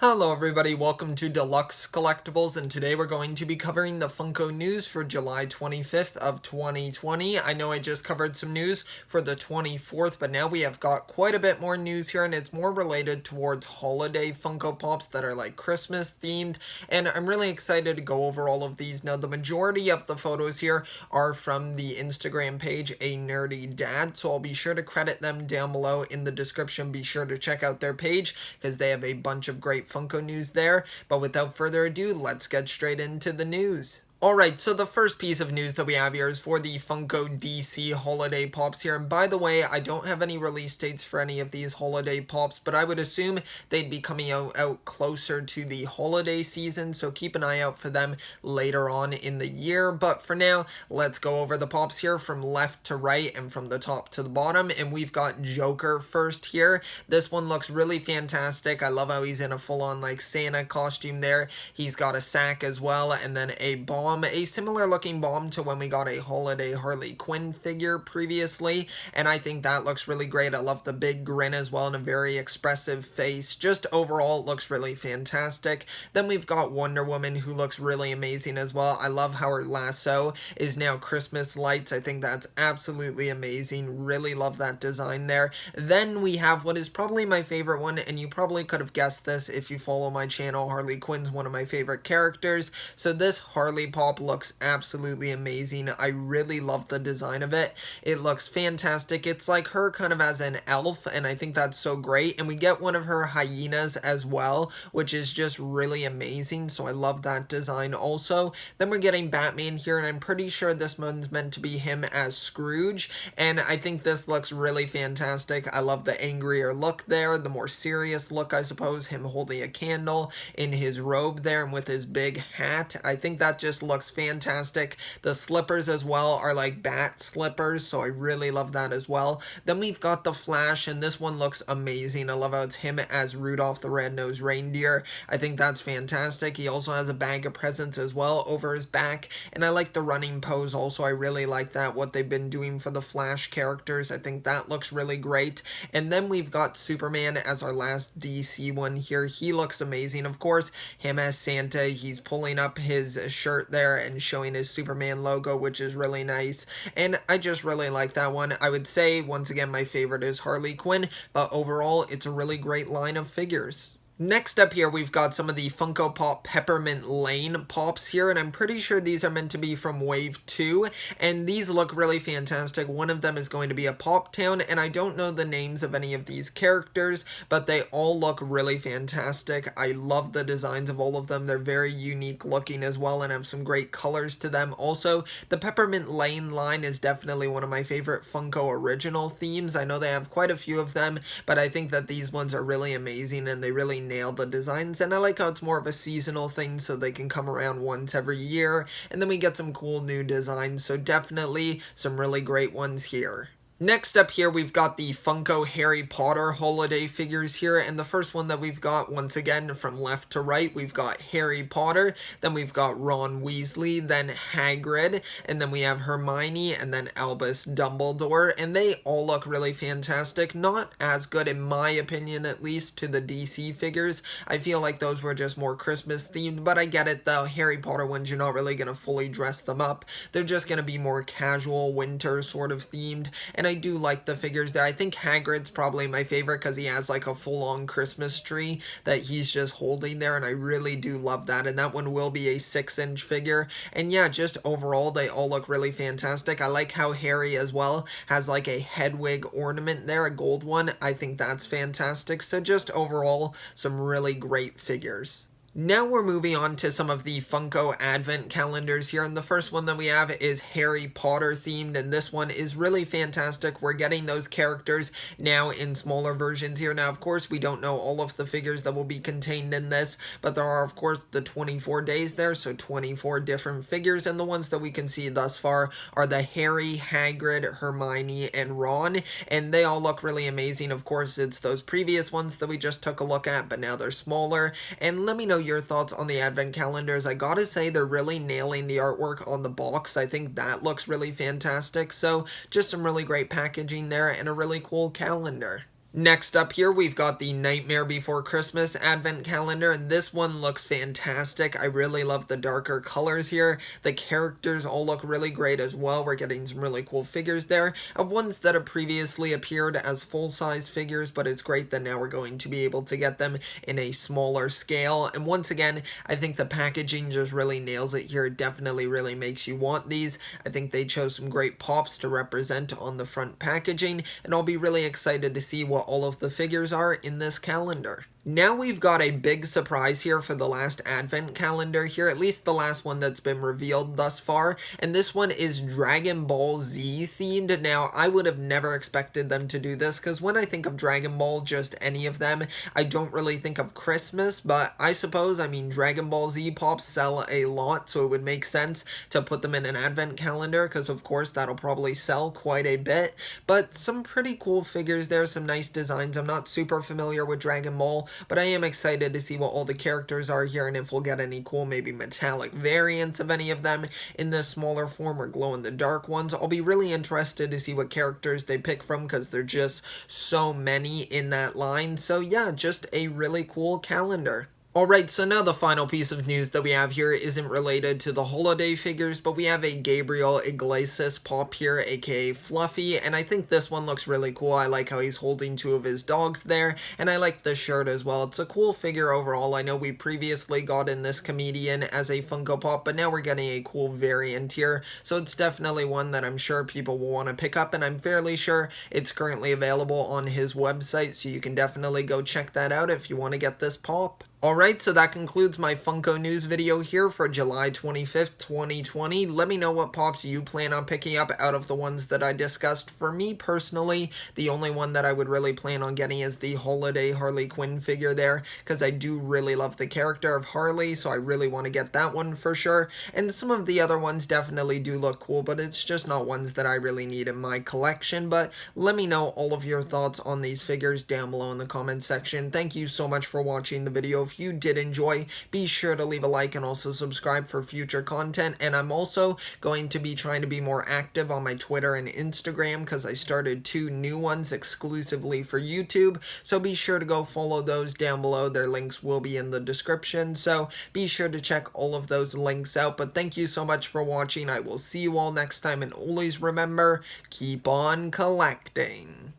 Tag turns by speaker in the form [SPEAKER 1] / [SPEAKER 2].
[SPEAKER 1] Hello everybody, welcome to Deluxe Collectibles, and today we're going to be covering the Funko news for July 25th of 2020. I know I just covered some news for the 24th, but now we have got quite a bit more news here, and it's more related towards holiday Funko Pops that are like Christmas themed, and I'm really excited to go over all of these. Now, the majority of the photos here are from the Instagram page, A Nerdy Dad, so I'll be sure to credit them down below in the description. Be sure to check out their page, because they have a bunch of great Funko news there. But without further ado, let's get straight into the news. Alright, so the first piece of news that we have here is for the Funko DC Holiday Pops here. And by the way, I don't have any release dates for any of these Holiday Pops, but I would assume they'd be coming out closer to the holiday season, so keep an eye out for them later on in the year. But for now, let's go over the Pops here from left to right and from the top to the bottom. And we've got Joker first here. This one looks really fantastic. I love how he's in a full-on like Santa costume there. He's got a sack as well, and then a bomb. A similar looking bomb to when we got a holiday Harley Quinn figure previously, and I think that looks really great. I love the big grin as well and a very expressive face. Just overall, it looks really fantastic. Then we've got Wonder Woman, who looks really amazing as well. I love how her lasso is now Christmas lights. I think that's absolutely amazing. Really love that design there. Then we have what is probably my favorite one, and you probably could have guessed this if you follow my channel. Harley Quinn's one of my favorite characters, so this Harley Pop looks absolutely amazing. I really love the design of it. It looks fantastic. It's like her kind of as an elf, and I think that's so great. And we get one of her hyenas as well, which is just really amazing, so I love that design also. Then we're getting Batman here, and I'm pretty sure this one's meant to be him as Scrooge, and I think this looks really fantastic. I love the angrier look there, the more serious look, I suppose, him holding a candle in his robe there and with his big hat. I think that just looks fantastic. The slippers as well are like bat slippers, so I really love that as well. Then we've got the Flash, and this one looks amazing. I love how it's him as Rudolph the Red-Nosed Reindeer. I think that's fantastic. He also has a bag of presents as well over his back, and I like the running pose also. I really like that, what they've been doing for the Flash characters. I think that looks really great. And then we've got Superman as our last DC one here. He looks amazing. Of course, him as Santa, he's pulling up his shirt there and showing his Superman logo, which is really nice, and I just really like that one. I would say, once again, my favorite is Harley Quinn, but overall, it's a really great line of figures. Next up here, we've got some of the Funko Pop Peppermint Lane Pops here, and I'm pretty sure these are meant to be from Wave 2, and these look really fantastic. One of them is going to be a Pop Town, and I don't know the names of any of these characters, but they all look really fantastic. I love the designs of all of them. They're very unique looking as well, and have some great colors to them. Also, the Peppermint Lane line is definitely one of my favorite Funko original themes. I know they have quite a few of them, but I think that these ones are really amazing, and they really nailed the designs, and I like how it's more of a seasonal thing, so they can come around once every year, and then we get some cool new designs, so definitely some really great ones here. Next up here, we've got the Funko Harry Potter holiday figures here, and the first one that we've got, once again, from left to right, we've got Harry Potter, then we've got Ron Weasley, then Hagrid, and then we have Hermione, and then Albus Dumbledore, and they all look really fantastic. Not as good, in my opinion, at least, to the DC figures. I feel like those were just more Christmas themed, but I get it, the Harry Potter ones, you're not really going to fully dress them up. They're just going to be more casual, winter sort of themed, and I do like the figures there. I think Hagrid's probably my favorite because he has like a full-on Christmas tree that he's just holding there, and I really do love that, and that one will be a 6-inch figure. And yeah, just overall, they all look really fantastic. I like how Harry as well has like a head wig ornament there, a gold one. I think that's fantastic. So just overall, some really great figures. Now we're moving on to some of the Funko Advent calendars here, and the first one that we have is Harry Potter themed, and this one is really fantastic. We're getting those characters now in smaller versions here. Now, of course, we don't know all of the figures that will be contained in this, but there are, of course, the 24 days there, so 24 different figures, and the ones that we can see thus far are the Harry, Hagrid, Hermione, and Ron, and they all look really amazing. Of course, it's those previous ones that we just took a look at, but now they're smaller, and let me know your thoughts on the advent calendars. I gotta say, they're really nailing the artwork on the box. I think that looks really fantastic. So just some really great packaging there and a really cool calendar. Next up here, we've got the Nightmare Before Christmas Advent Calendar, and this one looks fantastic. I really love the darker colors here. The characters all look really great as well. We're getting some really cool figures there of ones that have previously appeared as full-size figures, but it's great that now we're going to be able to get them in a smaller scale. And once again, I think the packaging just really nails it here. It definitely really makes you want these. I think they chose some great pops to represent on the front packaging, and I'll be really excited to see what all of the figures are in this calendar. Now we've got a big surprise here for the last advent calendar here, at least the last one that's been revealed thus far, and this one is Dragon Ball Z themed. Now, I would have never expected them to do this, because when I think of Dragon Ball, just any of them, I don't really think of Christmas, but I suppose, I mean, Dragon Ball Z pops sell a lot, so it would make sense to put them in an advent calendar, because of course that'll probably sell quite a bit, but some pretty cool figures there, some nice designs. I'm not super familiar with Dragon Ball, but I am excited to see what all the characters are here and if we'll get any cool maybe metallic variants of any of them in the smaller form or glow-in-the-dark ones. I'll be really interested to see what characters they pick from because there's just so many in that line. So yeah, just a really cool calendar. Alright, so now the final piece of news that we have here isn't related to the holiday figures, but we have a Gabriel Iglesias Pop here, aka Fluffy, and I think this one looks really cool. I like how he's holding two of his dogs there, and I like the shirt as well. It's a cool figure overall. I know we previously got in this comedian as a Funko Pop, but now we're getting a cool variant here, so it's definitely one that I'm sure people will want to pick up, and I'm fairly sure it's currently available on his website, so you can definitely go check that out if you want to get this pop. Alright, so that concludes my Funko News video here for July 25th, 2020. Let me know what pops you plan on picking up out of the ones that I discussed. For me personally, the only one that I would really plan on getting is the holiday Harley Quinn figure there, because I do really love the character of Harley, so I really want to get that one for sure. And some of the other ones definitely do look cool, but it's just not ones that I really need in my collection. But let me know all of your thoughts on these figures down below in the comment section. Thank you so much for watching the video. If you did enjoy, be sure to leave a like and also subscribe for future content. And I'm also going to be trying to be more active on my Twitter and Instagram because I started 2 new ones exclusively for YouTube. So be sure to go follow those down below. Their links will be in the description. So be sure to check all of those links out. But thank you so much for watching. I will see you all next time, and always remember, keep on collecting.